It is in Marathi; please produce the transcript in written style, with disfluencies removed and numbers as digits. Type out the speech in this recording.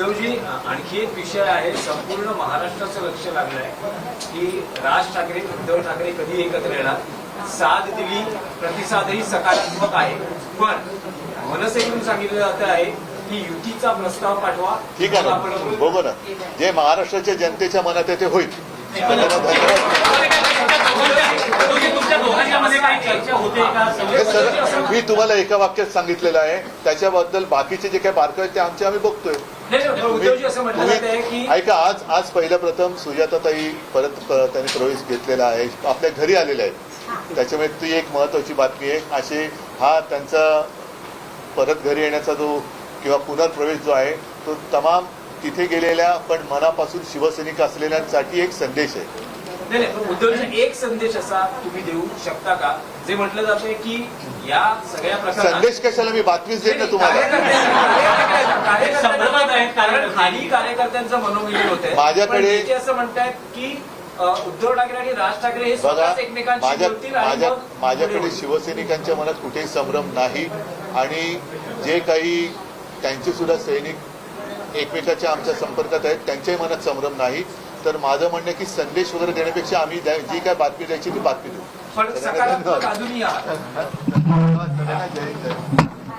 उद्धवजी, आणखी एक विषय आहे, संपूर्ण महाराष्ट्राचं लक्ष लागलंय की राज ठाकरे उद्धव ठाकरे कधी एकत्र येणार. साथ दिली, प्रतिसादही सकारात्मक आहे, पण मनसेकडून सांगितलं जात आहे की युतीचा प्रस्ताव पाठवा. ठीक आहे ना, बघू ना, जे महाराष्ट्राच्या जनतेच्या मनात आहे ते होईल. मी तुम्हाला एका वाक्यात सांगितलेलं आहे, त्याच्याबद्दल बाकीचे जे काही बारकावे आहेत ते आम्ही बघतोय. ऐका, आज पहिल्या प्रथम सुजाताताई परत त्यांनी प्रवेश घेतलेला आहे, आपल्या घरी आलेले आहेत. त्याच्यामुळे ती एक महत्वाची बातमी आहे. असे हा त्यांचा परत घरी येण्याचा जो किंवा पुनर्प्रवेश जो आहे तो तमाम तिथे गेलेल्या पण मनापासून शिवसैनिक असलेल्यांसाठी एक संदेश आहे. नाही, उद्धवजी, एक संदेश असा तुम्ही देऊ शकता का जे म्हटलं जातंय की या सगळ्या प्रकारात संदेश कशाला, मी बातमीच देत ना तुम्हाला. कारण खाली कार्यकर्त्यांचं मनोमिलन होतंय. माझ्याकडे असं म्हणतायत की उद्धव ठाकरे आणि राज ठाकरे हे स्वतःच एकमेकांशी बोलतील. माझ्याकडे शिवसैनिकांच्या मनात कुठेही संभ्रम नाही, आणि जे काही त्यांचे सुद्धा सैनिक एकमेकाच्या आमच्या संपर्कात आहेत त्यांच्याही मनात संभ्रम नाही. तर माझं म्हणणं की संदेश वगैरे देण्यापेक्षा आम्ही जी काय बातमी द्यायची ती बातमी देऊ. पण सकारात्मक अजूनही आहात.